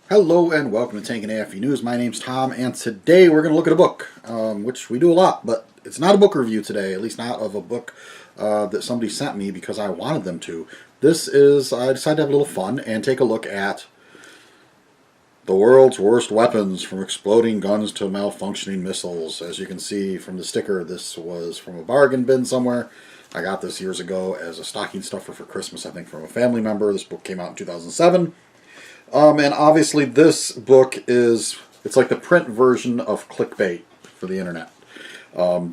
Hello and welcome to TANKETTE AFV News. My name's Tom, and today we're going to look at a book, which we do a lot, but it's not a book review today, at least not of a book that somebody sent me because I wanted them to. I decided to have a little fun and take a look at the world's worst weapons, from exploding guns to malfunctioning missiles. As you can see from the sticker, this was from a bargain bin somewhere. I got this years ago as a stocking stuffer for Christmas, I think, from a family member. This book came out in 2007. And obviously this book it's like the print version of clickbait for the internet.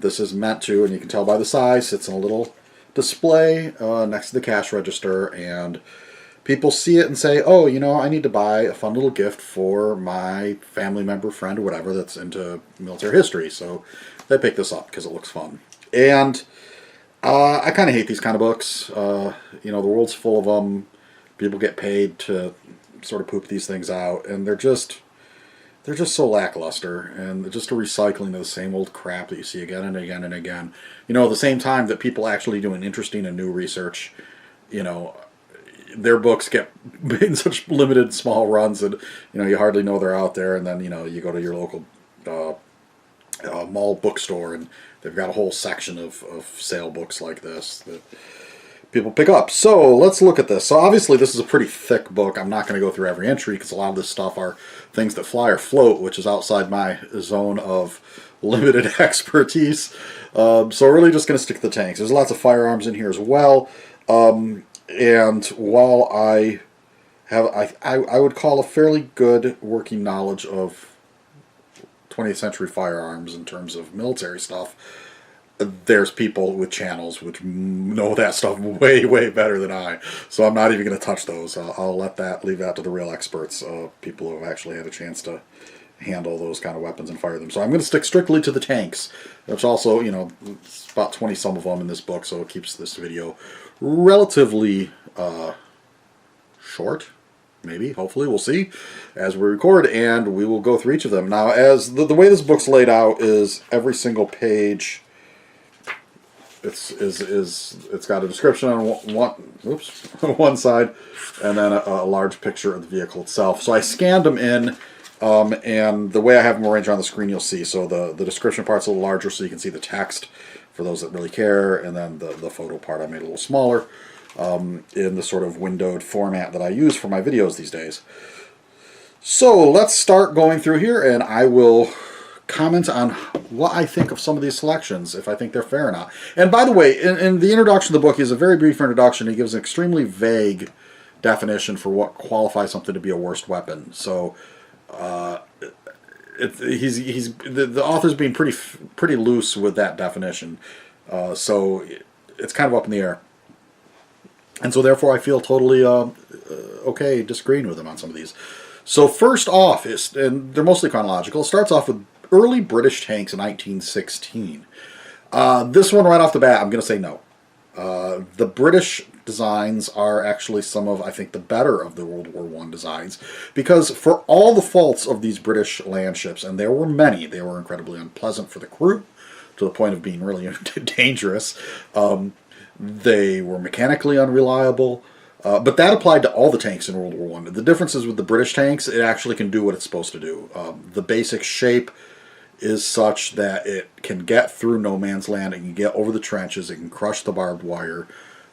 This is meant to, and you can tell by the size, sits in a little display next to the cash register, and people see it and say, oh, you know, I need to buy a fun little gift for my family member, friend, or whatever that's into military history. So they pick this up because it looks fun. And I kind of hate these kind of books. You know, the world's full of them. People get paid to sort of poop these things out, and they're just so lackluster, and just a recycling of the same old crap that you see again and again and again. You know, at the same time that people actually doing interesting and new research, you know, their books get in such limited small runs that, you know, you hardly know they're out there, and then, you know, you go to your local mall bookstore and they've got a whole section of sale books like this that people pick up. So let's look at this. So obviously this is a pretty thick book. I'm not going to go through every entry because a lot of this stuff are things that fly or float, which is outside my zone of limited expertise. So we're really just going to stick to the tanks. There's lots of firearms in here as well. And while I would call a fairly good working knowledge of 20th century firearms in terms of military stuff, there's people with channels which know that stuff way, way better than I. So I'm not even going to touch those. I'll leave that to the real experts, people who have actually had a chance to handle those kind of weapons and fire them. So I'm going to stick strictly to the tanks. There's also, you know, it's about 20 some of them in this book, so it keeps this video relatively short. Maybe, hopefully, we'll see as we record, and we will go through each of them. Now, as the way this book's laid out is every single page. It's got a description on one side, and then a large picture of the vehicle itself. So I scanned them in, and the way I have them arranged on the screen, you'll see. So the description part's a little larger, so you can see the text for those that really care, and then the photo part I made a little smaller in the sort of windowed format that I use for my videos these days. So let's start going through here, and I will comment on what I think of some of these selections, if I think they're fair or not. And by the way, in the introduction of the book, is a very brief introduction. He gives an extremely vague definition for what qualifies something to be a worst weapon. So the author's being pretty loose with that definition. So it's kind of up in the air. And so therefore I feel totally okay disagreeing with him on some of these. So first off, and they're mostly chronological, it starts off with early British tanks in 1916. This one right off the bat, I'm going to say no. The British designs are actually some of, I think, the better of the World War I designs, because for all the faults of these British land ships, and there were many, they were incredibly unpleasant for the crew, to the point of being really dangerous. They were mechanically unreliable. But that applied to all the tanks in World War I. The difference is with the British tanks, it actually can do what it's supposed to do. The basic shape is such that it can get through no man's land, it can get over the trenches, it can crush the barbed wire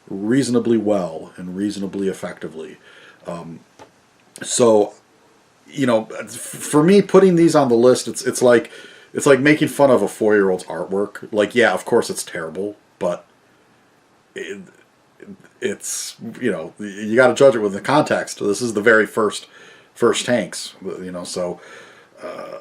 reasonably well and reasonably effectively. So, you know, for me, putting these on the list, it's like making fun of a 4-year-old's artwork. Like, yeah, of course it's terrible, but it's, you know, you got to judge it with the context. This is the very first tanks, you know, so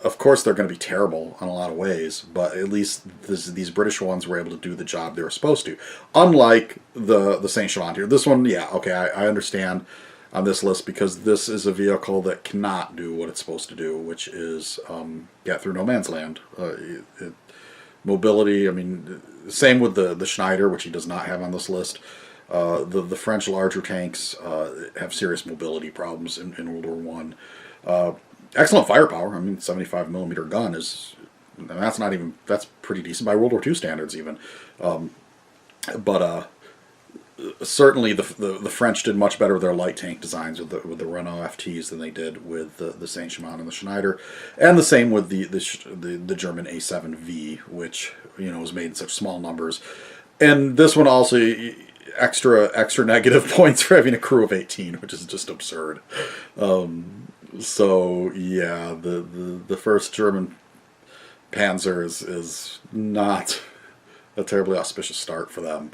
of course they're going to be terrible in a lot of ways, but at least these British ones were able to do the job they were supposed to. Unlike the Saint-Chamond here. This one, yeah, okay, I understand on this list, because this is a vehicle that cannot do what it's supposed to do, which is get through no man's land. Mobility, I mean, same with the Schneider, which he does not have on this list. The French larger tanks have serious mobility problems in World War I. Excellent firepower. I mean, 75mm gun is, that's pretty decent by World War II standards even. But certainly the French did much better with their light tank designs with the Renault FTs than they did with the Saint-Chamond and the Schneider, and the same with the German A7V, which was made in such small numbers. And this one also extra negative points for having a crew of 18, which is just absurd. So yeah, the first German Panzer is not a terribly auspicious start for them.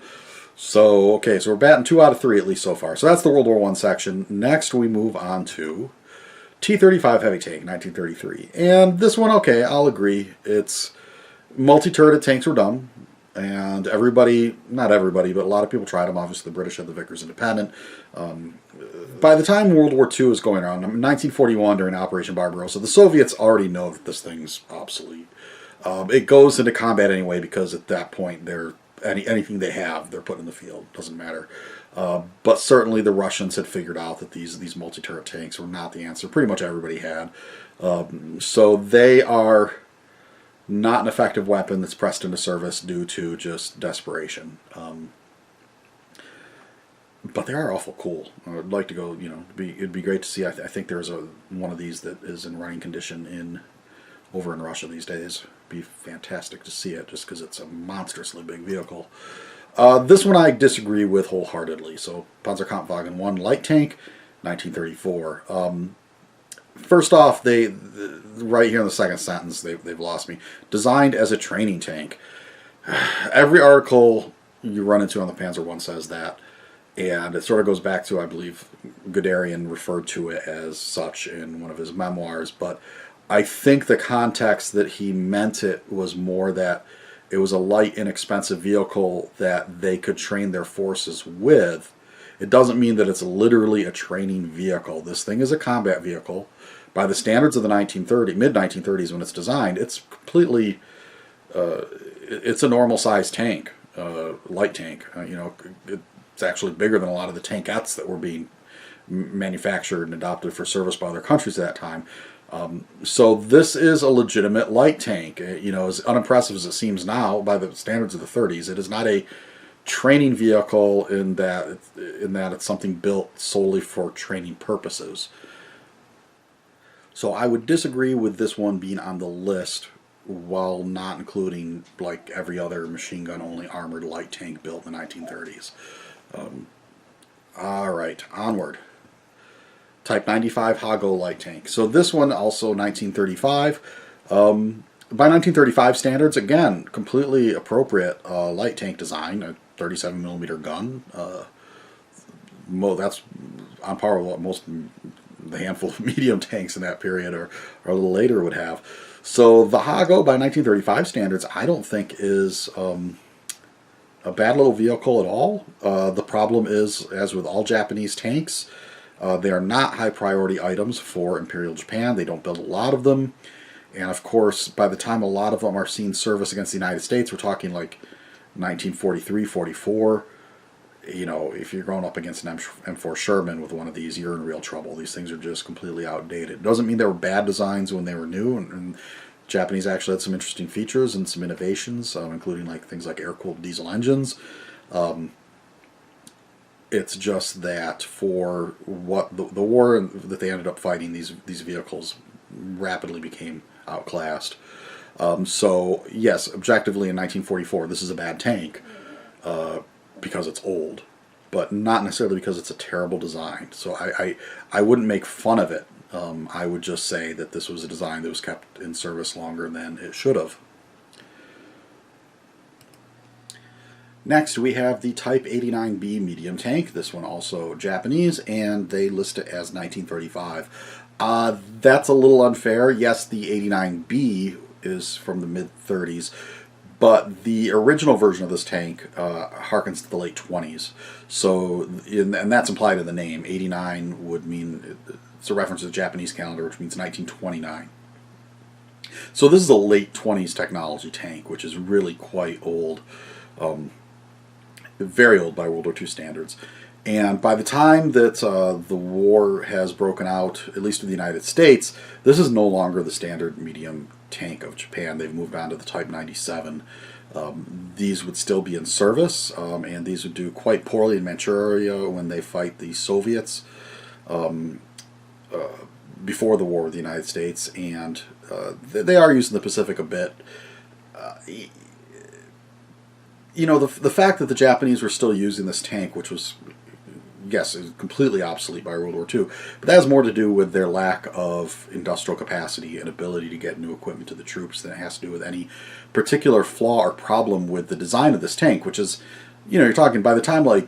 So, okay, so we're batting 2 out of 3 at least so far. So that's the World War I section. Next, we move on to T-35 Heavy Tank, 1933. And this one, okay, I'll agree. It's multi-turreted tanks were dumb. And everybody, not everybody, but a lot of people tried them. Obviously, the British had the Vickers Independent. By the time World War II is going around, 1941 during Operation Barbarossa, the Soviets already know that this thing's obsolete. It goes into combat anyway because at that point they're anything they have, they're put in the field. Doesn't matter. But certainly the Russians had figured out that these multi-turret tanks were not the answer. Pretty much everybody had. So they are not an effective weapon that's pressed into service due to just desperation. But they are awful cool. I would like to go, it'd be great to see. I think there's one of these that is in running condition over in Russia these days. Be fantastic to see it just because it's a monstrously big vehicle. This one I disagree with wholeheartedly. So Panzerkampfwagen 1 light tank, 1934. First off, they right here in the second sentence they've lost me. Designed as a training tank. Every article you run into on the Panzer 1 says that, and it sort of goes back to, I believe, Guderian referred to it as such in one of his memoirs, but I think the context that he meant it was more that it was a light, inexpensive vehicle that they could train their forces with. It doesn't mean that it's literally a training vehicle. This thing is a combat vehicle. By the standards of the mid-1930s when it's designed, it's completely, it's a normal-sized tank, light tank. It's actually bigger than a lot of the tankettes that were being manufactured and adopted for service by other countries at that time. So this is a legitimate light tank. As unimpressive as it seems now by the standards of the 30s, it is not a training vehicle in that it's something built solely for training purposes. So I would disagree with this one being on the list while not including like every other machine gun only armored light tank built in the 1930s. All right, onward. Type 95 Hago light tank. So this one also 1935. By 1935 standards, again, completely appropriate light tank design. A 37mm gun. That's on par with what the handful of medium tanks in that period or a little later would have. So the Hago by 1935 standards, I don't think is a bad little vehicle at all. The problem is, as with all Japanese tanks, they are not high priority items for Imperial Japan. They don't build a lot of them. And of course, by the time a lot of them are seeing service against the United States, we're talking like 1943, 44. If you're going up against an M4 Sherman with one of these, you're in real trouble. These things are just completely outdated. It doesn't mean they were bad designs when they were new, and Japanese actually had some interesting features and some innovations, including things like air-cooled diesel engines. It's just that for what the war that they ended up fighting, these vehicles rapidly became outclassed. So yes, objectively in 1944, this is a bad tank because it's old, but not necessarily because it's a terrible design. So I wouldn't make fun of it. I would just say that this was a design that was kept in service longer than it should have. Next, we have the Type 89B medium tank. This one also Japanese, and they list it as 1935. That's a little unfair. Yes, the 89B is from the mid-30s, but the original version of this tank harkens to the late 20s. So, and that's implied in the name. 89 would mean, it's a reference to the Japanese calendar, which means 1929. So this is a late 20s technology tank, which is really quite old. Very old by World War II standards. And by the time that the war has broken out, at least in the United States, this is no longer the standard medium tank of Japan. They've moved on to the Type 97. These would still be in service, and these would do quite poorly in Manchuria when they fight the Soviets before the war with the United States, and they are used in the Pacific a bit. You know, the fact that the Japanese were still using this tank, which was, yes, it was completely obsolete by World War II, but that has more to do with their lack of industrial capacity and ability to get new equipment to the troops than it has to do with any particular flaw or problem with the design of this tank, which is, you know, you're talking by the time like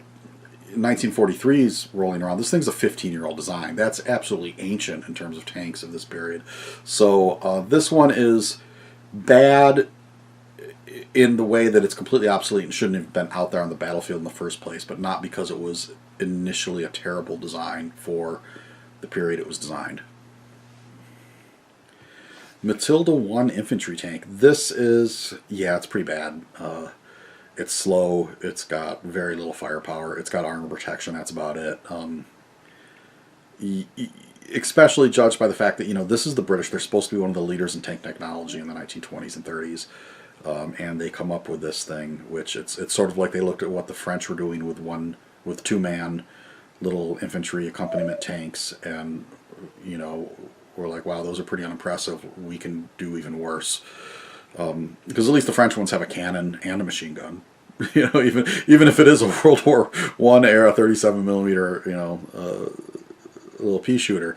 1943 is rolling around, this thing's a 15-year-old design. That's absolutely ancient in terms of tanks of this period. So this one is bad in the way that it's completely obsolete and shouldn't have been out there on the battlefield in the first place, but not because it was initially a terrible design for the period it was designed. Matilda 1 infantry tank. This is, yeah, it's pretty bad. It's slow, it's got very little firepower, it's got armor protection, that's about it. Especially judged by the fact that, you know, this is the British, they're supposed to be one of the leaders in tank technology in the 1920s and 30s. And they come up with this thing, which it's sort of like they looked at what the French were doing with two-man little infantry accompaniment tanks, and, you know, we're like, wow, those are pretty unimpressive. We can do even worse, because at least the French ones have a cannon and a machine gun. You know, even if it is a World War I era 37mm, you know, little pea shooter,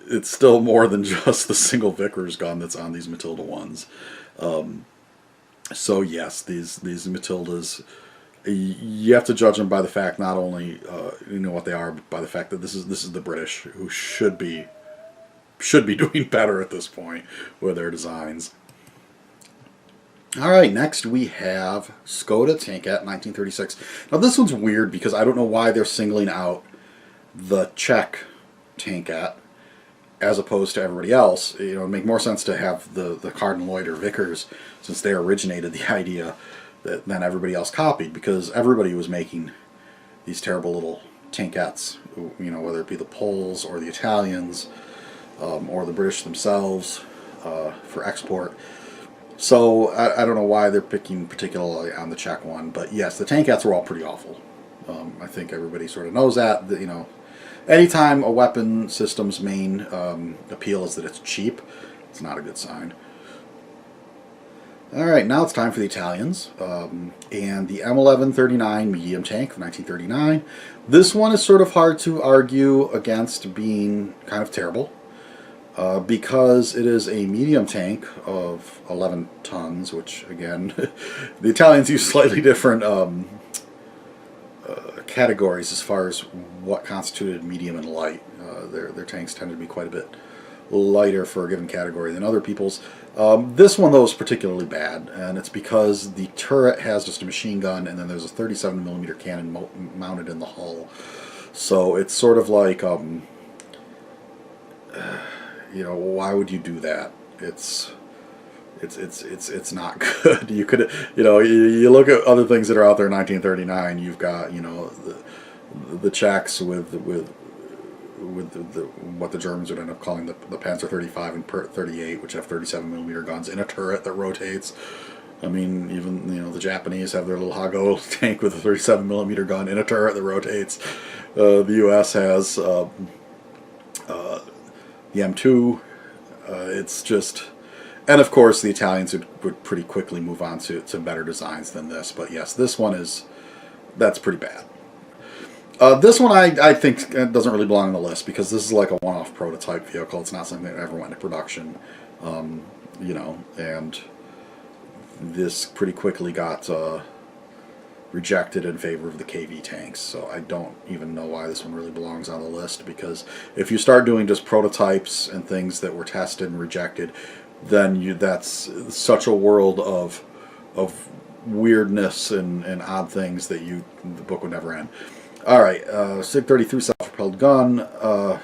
it's still more than just the single Vickers gun that's on these Matilda ones. So yes, these Matildas, you have to judge them by the fact not only you know what they are, but by the fact that this is the British, who should be doing better at this point with their designs. All right, next we have SKODA TANKETTE 1936. Now this one's weird because I don't know why they're singling out the Czech TANKETTE as opposed to everybody else. You know, it'd make more sense to have the Cardinal Lloyd or Vickers, since they originated the idea, that then everybody else copied, because everybody was making these terrible little tankettes, you know, whether it be the Poles or the Italians or the British themselves for export. So I don't know why they're picking particularly on the Czech one, but yes, the tankettes were all pretty awful. I think everybody sort of knows that, you know, anytime a weapon system's main appeal is that it's cheap, it's not a good sign. Alright, now it's time for the Italians, and the M1139 medium tank of 1939. This one is sort of hard to argue against being kind of terrible, because it is a medium tank of 11 tons, which, again, the Italians use slightly different categories as far as what constituted medium and light. Their tanks tend to be quite a bit lighter for a given category than other people's. This one, though, is particularly bad, and it's because the turret has just a machine gun, and then there's a 37mm cannon mounted in the hull. So it's sort of like, you know, why would you do that? It's not good. You could, you know, you look at other things that are out there in 1939. You've got, you know, the Czechs with what the Germans would end up calling the Panzer 35 and 38, which have 37mm guns in a turret that rotates. I mean, even, you know, the Japanese have their little Hago tank with a 37mm gun in a turret that rotates. The U.S. has the M2. It's just, and of course the Italians would pretty quickly move on to better designs than this. But yes, this one that's pretty bad. This one I think doesn't really belong on the list, because this is like a one-off prototype vehicle. It's not something that ever went into production, you know, and this pretty quickly got rejected in favor of the KV tanks. So I don't even know why this one really belongs on the list, because if you start doing just prototypes and things that were tested and rejected, then that's such a world of weirdness and odd things that the book would never end. Alright, SIG-33 self-propelled gun. The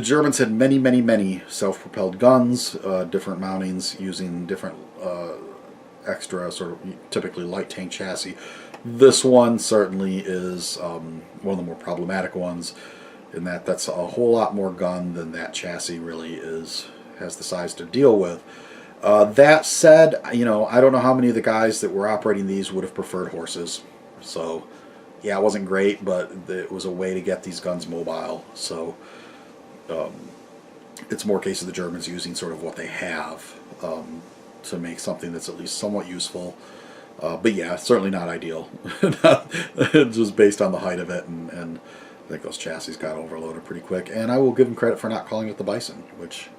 Germans had many self-propelled guns, different mountings using different extra sort of typically light tank chassis. This one certainly is one of the more problematic ones, in that that's a whole lot more gun than that chassis really has the size to deal with. That said, you know, I don't know how many of the guys that were operating these would have preferred horses. So, yeah, it wasn't great, but it was a way to get these guns mobile. So, it's more case of the Germans using sort of what they have to make something that's at least somewhat useful. But yeah, certainly not ideal. Just based on the height of it, and I think those chassis got overloaded pretty quick. And I will give them credit for not calling it the Bison, which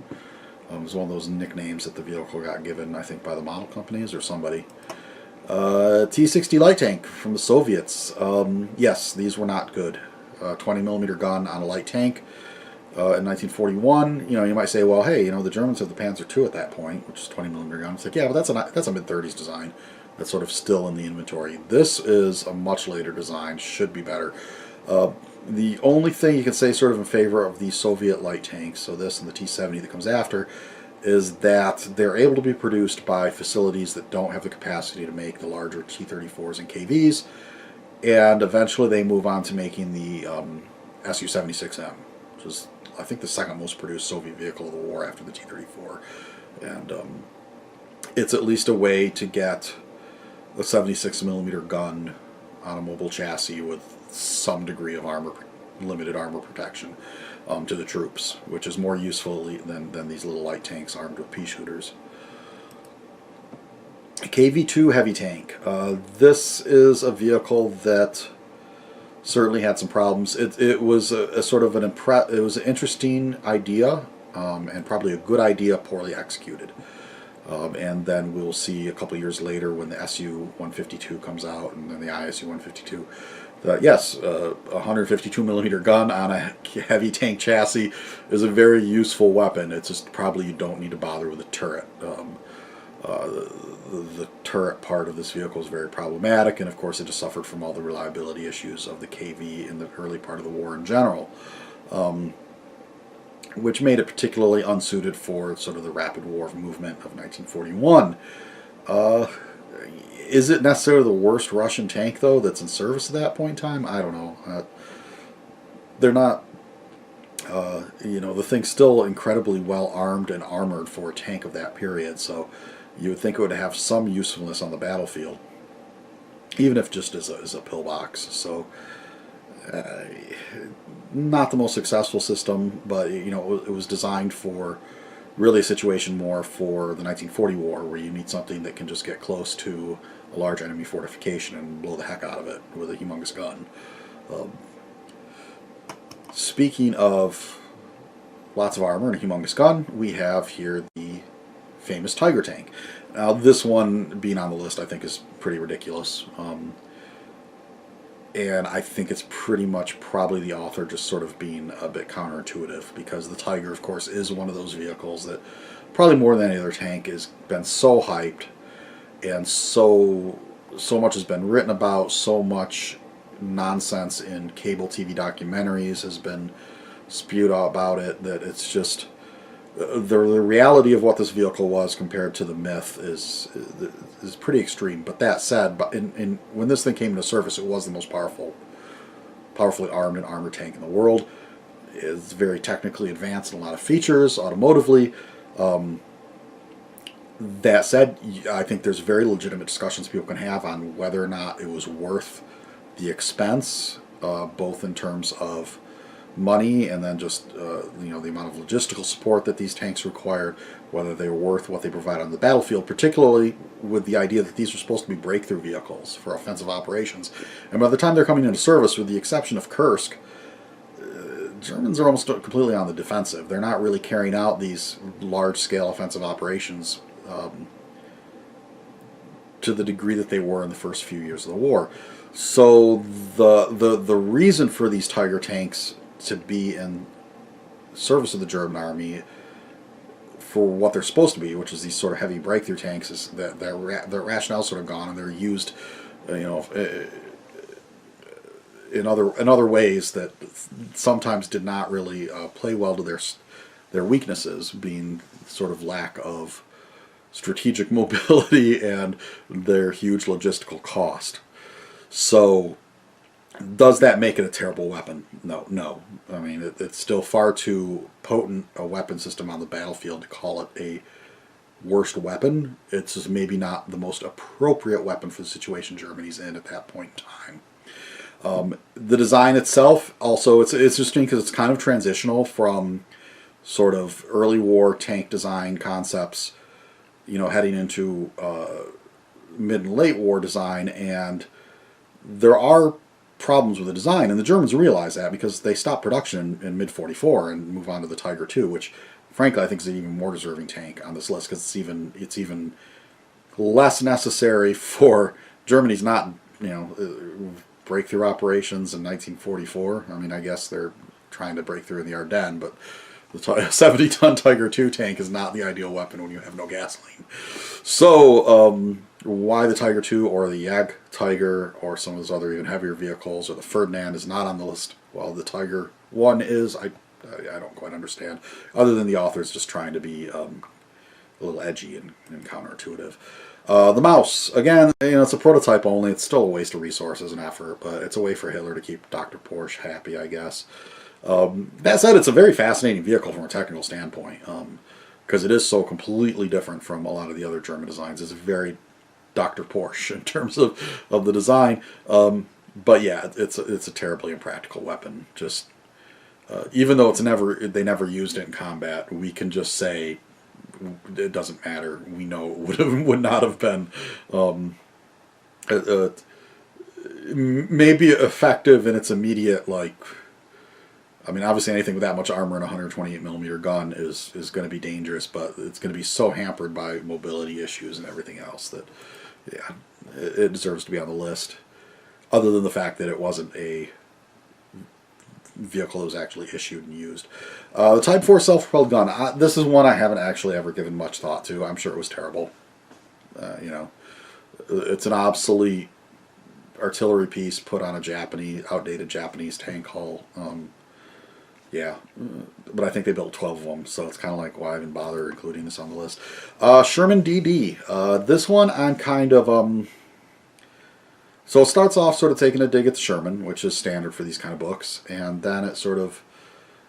was one of those nicknames that the vehicle got given, I think, by the model companies or somebody. T-60 light tank from the Soviets. Yes, these were not good. 20mm gun on a light tank. In 1941, you know, you might say, well, hey, you know, the Germans have the Panzer II at that point, which is 20mm gun. It's like, yeah, but that's a mid-30s design. That's sort of still in the inventory. This is a much later design, should be better. The only thing you can say sort of in favor of the Soviet light tanks, so this and the T-70 that comes after, is that they're able to be produced by facilities that don't have the capacity to make the larger T-34s and KVs, and eventually they move on to making the Su-76M, which is, I think, the second most produced Soviet vehicle of the war after the T-34. And it's at least a way to get a 76mm gun on a mobile chassis with some degree of armor, limited armor protection to the troops, which is more useful than these little light tanks armed with pea shooters. KV-2 heavy tank. This is a vehicle that certainly had some problems. It was a sort of an interesting idea, and probably a good idea poorly executed. And then we'll see a couple years later when the Su-152 comes out, and then the ISU-152. Yes, a 152mm gun on a heavy tank chassis is a very useful weapon. It's just probably you don't need to bother with a turret. The turret part of this vehicle is very problematic, and of course it just suffered from all the reliability issues of the KV in the early part of the war in general, which made it particularly unsuited for sort of the rapid war movement of 1941. Is it necessarily the worst Russian tank, though, that's in service at that point in time? I don't know. They're not, you know, the thing's still incredibly well armed and armored for a tank of that period, so you would think it would have some usefulness on the battlefield, even if just as a pillbox. So, not the most successful system, but, you know, it was designed for really a situation more for the 1940 war, where you need something that can just get close to a large enemy fortification and blow the heck out of it with a humongous gun. Speaking of lots of armor and a humongous gun, we have here the famous Tiger tank. Now, this one being on the list, I think, is pretty ridiculous. And I think it's pretty much probably the author just sort of being a bit counterintuitive, because the Tiger, of course, is one of those vehicles that probably more than any other tank has been so hyped, and so much has been written about, so much nonsense in cable TV documentaries has been spewed out about it, that it's just the reality of what this vehicle was compared to the myth is pretty extreme. But that said, when this thing came into service, it was the most powerfully armed and armored tank in the world. It's very technically advanced in a lot of features, automotively. That said, I think there's very legitimate discussions people can have on whether or not it was worth the expense, both in terms of money and then just you know, the amount of logistical support that these tanks required, whether they were worth what they provide on the battlefield, particularly with the idea that these are supposed to be breakthrough vehicles for offensive operations. And by the time they're coming into service, with the exception of Kursk, Germans are almost completely on the defensive. They're not really carrying out these large-scale offensive operations to the degree that they were in the first few years of the war. So the reason for these Tiger tanks to be in service of the German army for what they're supposed to be, which is these sort of heavy breakthrough tanks, is that their rationale is sort of gone, and they're used, you know, in other ways that sometimes did not really play well to their weaknesses, being sort of lack of strategic mobility and their huge logistical cost. So, does that make it a terrible weapon? No. I mean, it's still far too potent a weapon system on the battlefield to call it a worst weapon. It's just maybe not the most appropriate weapon for the situation Germany's in at that point in time. The design itself, also, it's interesting because it's kind of transitional from sort of early war tank design concepts, you know, heading into mid and late war design, and there are problems with the design, and the Germans realize that because they stopped production in mid '44 and move on to the Tiger II, which, frankly, I think is an even more deserving tank on this list because it's even less necessary for Germany's not, you know, breakthrough operations in 1944. I mean, I guess they're trying to break through in the Ardennes, but the 70-ton Tiger II tank is not the ideal weapon when you have no gasoline. So, why the Tiger II or the Tiger or some of those other even heavier vehicles or the Ferdinand is not on the list? Well, the Tiger I is. I don't quite understand, other than the author's just trying to be a little edgy and counterintuitive. The Mouse, again, you know, it's a prototype only. It's still a waste of resources and effort, but it's a way for Hitler to keep Dr. Porsche happy, I guess. That said, it's a very fascinating vehicle from a technical standpoint, because it is so completely different from a lot of the other German designs. It's very Dr. Porsche in terms of the design. But yeah, it's a terribly impractical weapon. Just even though they never used it in combat, we can just say it doesn't matter. We know it would not have been maybe effective in its immediate, like, I mean, obviously anything with that much armor and a 128 millimeter gun is going to be dangerous, but it's going to be so hampered by mobility issues and everything else that, yeah, it deserves to be on the list. Other than the fact that it wasn't a vehicle that was actually issued and used. The Type 4 self-propelled gun. This is one I haven't actually ever given much thought to. I'm sure it was terrible. You know, it's an obsolete artillery piece put on a outdated Japanese tank hull. Yeah, but I think they built 12 of them, so it's kind of like, why even bother including this on the list? Sherman DD. This one I'm kind of... So it starts off sort of taking a dig at the Sherman, which is standard for these kind of books, and then it sort of,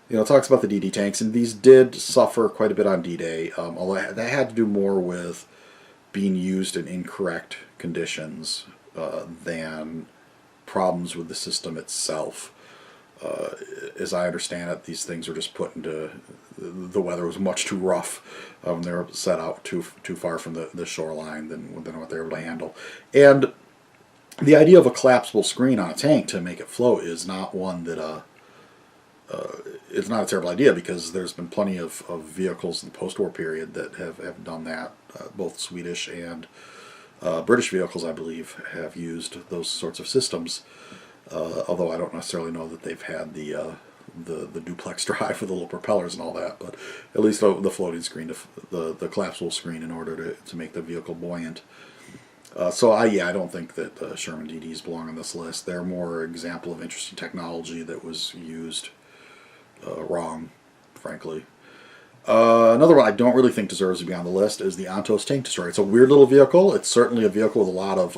you know, talks about the DD tanks, and these did suffer quite a bit on D-Day, although that had to do more with being used in incorrect conditions than problems with the system itself. As I understand it, these things were just put into, the weather was much too rough. They were set out too far from the shoreline than what they were able to handle. And the idea of a collapsible screen on a tank to make it float is not one that it's not a terrible idea, because there's been plenty of vehicles in the post-war period that have done that. Both Swedish and British vehicles, I believe, have used those sorts of systems. Although I don't necessarily know that they've had the duplex drive with the little propellers and all that, but at least the floating screen, the collapsible screen, in order to make the vehicle buoyant. So I don't think that Sherman DDs belong on this list. They're more an example of interesting technology that was used wrong, frankly. Another one I don't really think deserves to be on the list is the Ontos Tank Destroyer. It's a weird little vehicle. It's certainly a vehicle with a lot of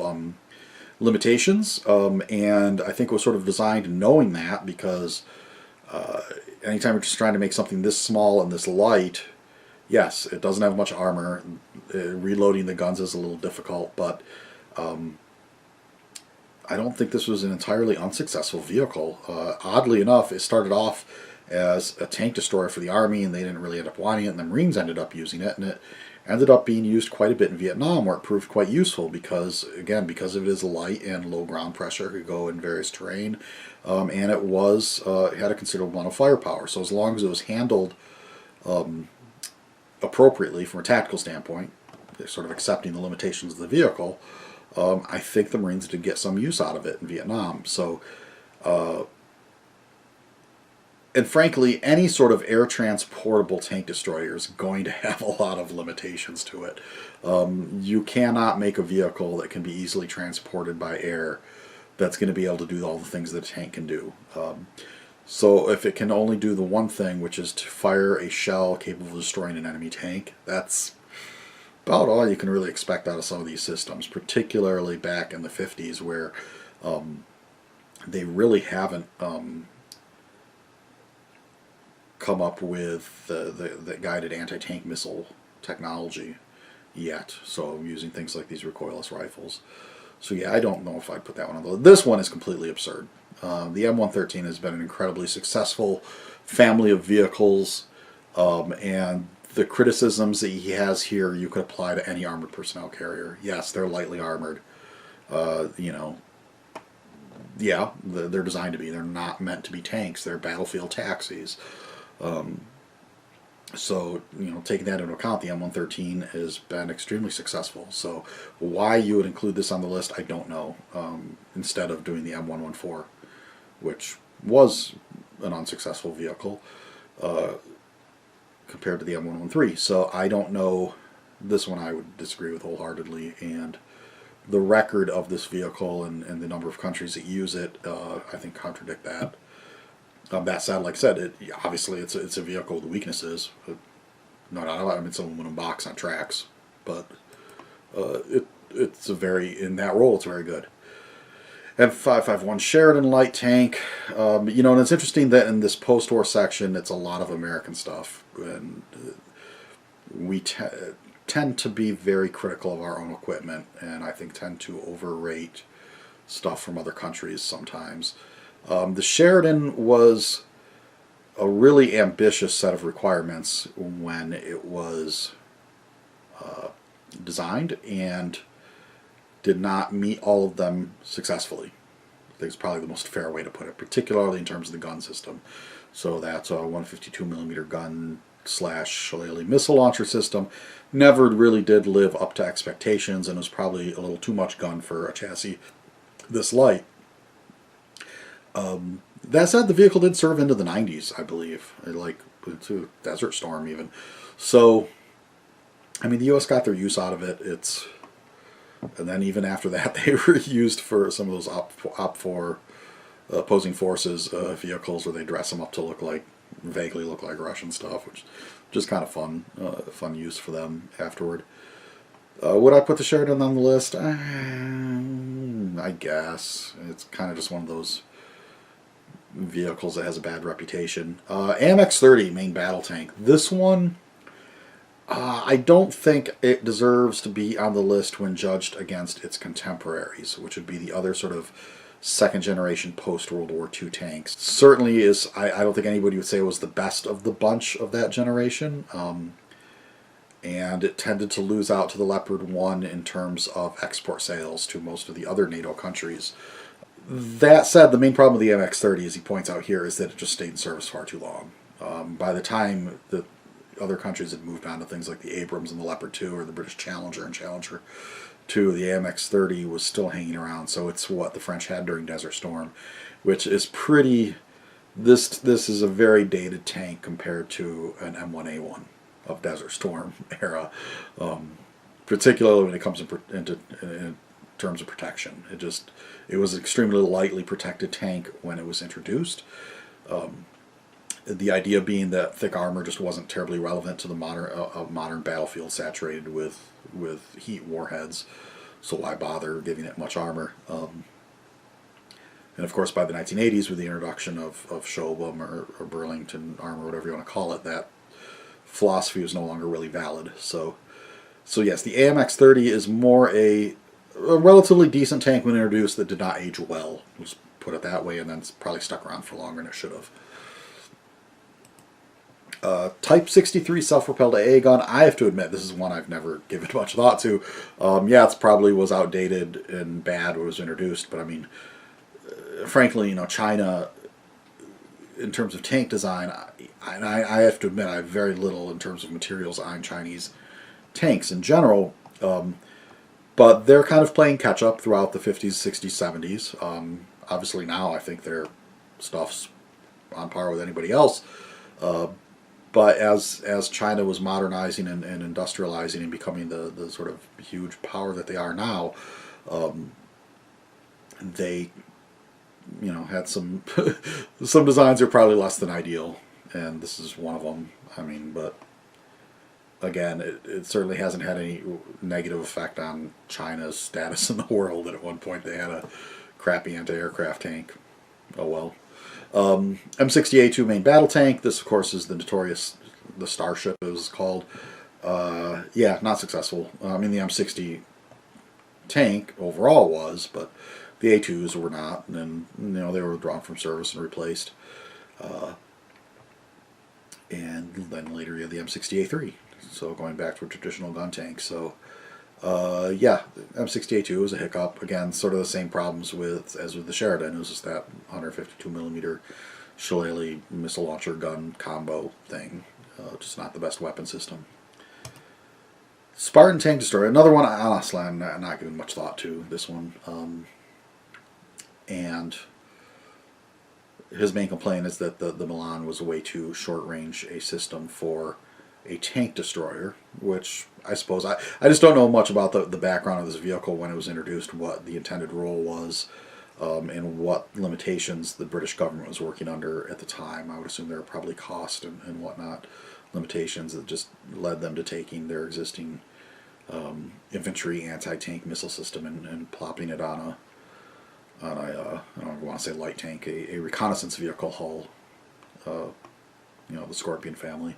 limitations, and I think it was sort of designed knowing that, because anytime you're just trying to make something this small and this light, yes, it doesn't have much armor. Reloading the guns is a little difficult, but I don't think this was an entirely unsuccessful vehicle. Oddly enough, it started off as a tank destroyer for the Army, and they didn't really end up wanting it, and the Marines ended up using it, and it ended up being used quite a bit in Vietnam, where it proved quite useful because, again, because it is light and low ground pressure, it could go in various terrain, and it had a considerable amount of firepower. So as long as it was handled appropriately from a tactical standpoint, sort of accepting the limitations of the vehicle, I think the Marines did get some use out of it in Vietnam. So, and frankly, any sort of air transportable tank destroyer is going to have a lot of limitations to it. You cannot make a vehicle that can be easily transported by air that's going to be able to do all the things that a tank can do. So if it can only do the one thing, which is to fire a shell capable of destroying an enemy tank, that's about all you can really expect out of some of these systems, particularly back in the 50s, where they really haven't come up with the guided anti-tank missile technology. yet. So using things like these recoilless rifles. So yeah, I don't know if I'd put that one on the list. This one is completely absurd. The M113 has been an incredibly successful family of vehicles, and the criticisms that he has here you could apply to any armored personnel carrier. Yes, they're lightly armored. You know, yeah, they're designed to be. They're not meant to be tanks. They're battlefield taxis. So, you know, taking that into account, the M113 has been extremely successful. So why you would include this on the list, I don't know, instead of doing the M114, which was an unsuccessful vehicle compared to the M113. So I don't know. This one I would disagree with wholeheartedly. And the record of this vehicle and the number of countries that use it, I think, contradict that. That said, like I said, obviously it's a vehicle with weaknesses. No doubt about it. I mean, it's an aluminum box on tracks, but it's a very, in that role, it's very good. M551 Sheridan light tank. You know, and it's interesting that in this post-war section, it's a lot of American stuff, and we tend to be very critical of our own equipment, and I think tend to overrate stuff from other countries sometimes. The Sheridan was a really ambitious set of requirements when it was designed, and did not meet all of them successfully. I think it's probably the most fair way to put it, particularly in terms of the gun system. So that's a 152mm gun / shillelagh missile launcher system. Never really did live up to expectations, and was probably a little too much gun for a chassis this light. That said, the vehicle did serve into the 90s, I believe, like to Desert Storm even. So, I mean, the U.S. got their use out of it. And then even after that, they were used for some of those OP4 opposing forces vehicles, where they dress them up to vaguely look like Russian stuff, which just kind of fun use for them afterward. Would I put the Sheridan on the list? I guess it's kind of just one of those vehicles that has a bad reputation. AMX-30 main battle tank. This one, I don't think it deserves to be on the list when judged against its contemporaries, which would be the other sort of second generation post-World War II tanks. Certainly is, I don't think anybody would say it was the best of the bunch of that generation. And it tended to lose out to the Leopard 1 in terms of export sales to most of the other NATO countries. That said, the main problem with the MX-30, as he points out here, is that it just stayed in service far too long. By the time the other countries had moved on to things like the Abrams and the Leopard 2, or the British Challenger and Challenger 2, the AMX-30 was still hanging around. So it's what the French had during Desert Storm, which is pretty... This is a very dated tank compared to an M1A1 of Desert Storm era, particularly when it comes in terms of protection. It was an extremely lightly protected tank when it was introduced. The idea being that thick armor just wasn't terribly relevant to the modern battlefield saturated with heat warheads, so why bother giving it much armor? And of course, by the 1980s, with the introduction of Shobham or Burlington armor, whatever you want to call it, that philosophy was no longer really valid. So yes, the AMX-30 is more a relatively decent tank when introduced that did not age well. Let's put it that way, and then it's probably stuck around for longer than it should have. Type 63 self-propelled AA gun. I have to admit, this is one I've never given much thought to. Yeah, it probably was outdated and bad when it was introduced, but I mean, frankly, you know, China, in terms of tank design, I have to admit I have very little in terms of materials on Chinese tanks in general, but they're kind of playing catch-up throughout the 50s, 60s, 70s. Obviously now I think their stuff's on par with anybody else, but as China was modernizing and industrializing and becoming the sort of huge power that they are now, they, you know, had some some designs are probably less than ideal, and this is one of them. I mean, but again, it certainly hasn't had any negative effect on China's status in the world, that at one point they had a crappy anti-aircraft tank. Oh well. M60A2 main battle tank. This, of course, is the notorious, the Starship it was called. Yeah, not successful. I mean, the M60 tank overall was, but the A2s were not, and they were withdrawn from service and replaced. And then later you have the M60A3, so going back to a traditional gun tank. So yeah, M60A2 was a hiccup. Again, sort of the same problems as with the Sheridan. It was just that 152 millimeter shillelagh missile launcher gun combo thing. Just not the best weapon system. Spartan tank destroyer, another one. Honestly, I'm not giving much thought to this one. And his main complaint is that the Milan was way too short range a system for a tank destroyer, which I suppose I just don't know much about the background of this vehicle when it was introduced, what the intended role was, and what limitations the British government was working under at the time. I would assume there were probably cost and whatnot limitations that just led them to taking their existing infantry anti-tank missile system and plopping it on a I don't want to say light tank, a reconnaissance vehicle hull, the Scorpion family.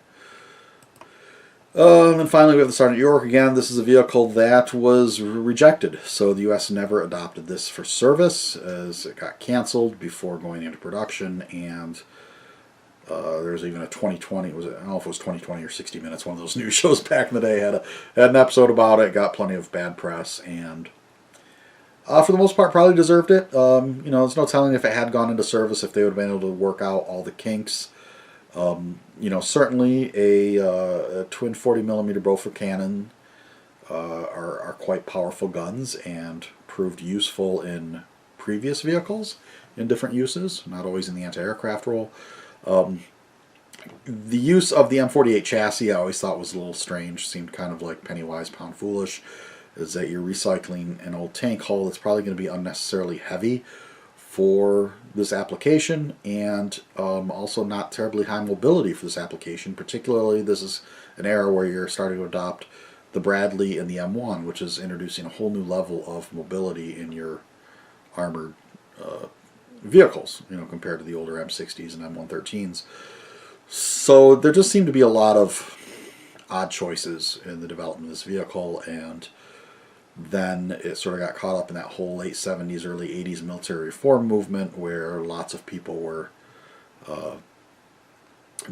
And then finally we have the Sergeant York again. This is a vehicle that was rejected, so the U.S. never adopted this for service, as it got canceled before going into production. And there's even a 2020, I don't know if it was 2020 or 60 Minutes, one of those news shows back in the day, had an episode about it, got plenty of bad press, and for the most part probably deserved it. There's no telling if it had gone into service if they would have been able to work out all the kinks. Certainly a twin 40mm Beaufort cannon are quite powerful guns and proved useful in previous vehicles in different uses, not always in the anti-aircraft role. The use of the M48 chassis I always thought was a little strange, seemed kind of like penny wise pound foolish, is that you're recycling an old tank hull that's probably going to be unnecessarily heavy for this application, and also not terribly high mobility for this application. Particularly, this is an era where you're starting to adopt the Bradley and the M1, which is introducing a whole new level of mobility in your armored vehicles, compared to the older M60s and M113s. So there just seemed to be a lot of odd choices in the development of this vehicle, and then it sort of got caught up in that whole late 70s, early 80s military reform movement, where lots of people were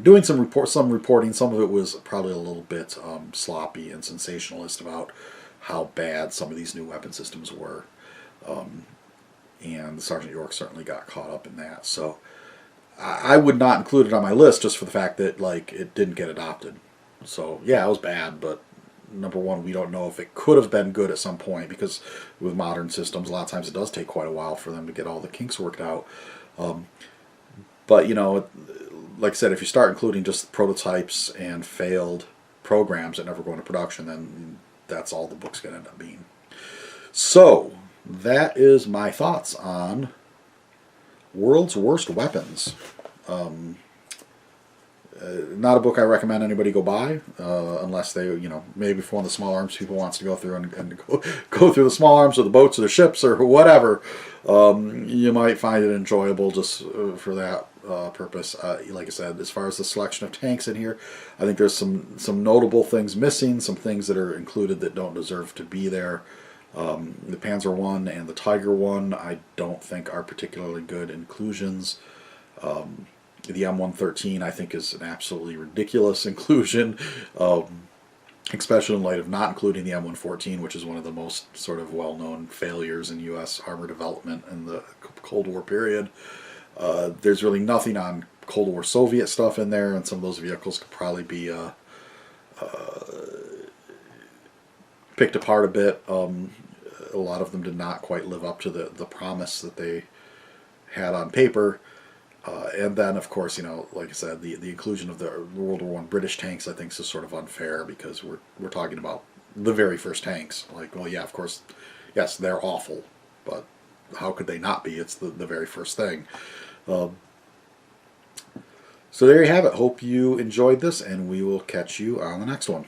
doing some reporting. Some of it was probably a little bit sloppy and sensationalist about how bad some of these new weapon systems were. And the Sergeant York certainly got caught up in that. So I would not include it on my list just for the fact that it didn't get adopted. So yeah, it was bad, but number one, we don't know if it could have been good at some point, because with modern systems, a lot of times it does take quite a while for them to get all the kinks worked out. But like I said, if you start including just prototypes and failed programs that never go into production, then that's all the book's going to end up being. So that is my thoughts on World's Worst Weapons. Not a book I recommend anybody go buy, unless they, maybe for one of the small arms people wants to go through and go through the small arms or the boats or the ships or whatever. You might find it enjoyable just for that purpose. Like I said, as far as the selection of tanks in here, I think there's some notable things missing, some things that are included that don't deserve to be there. The Panzer I and the Tiger I don't think are particularly good inclusions. The M113 I think is an absolutely ridiculous inclusion, especially in light of not including the M114, which is one of the most sort of well-known failures in U.S. armor development in the Cold War period. There's really nothing on Cold War Soviet stuff in there, and some of those vehicles could probably be picked apart a bit. A lot of them did not quite live up to the promise that they had on paper. And then, of course, like I said, the inclusion of the World War I British tanks, I think, is sort of unfair, because we're talking about the very first tanks. Well, yeah, of course, yes, they're awful, but how could they not be? It's the very first thing. So there you have it. Hope you enjoyed this, and we will catch you on the next one.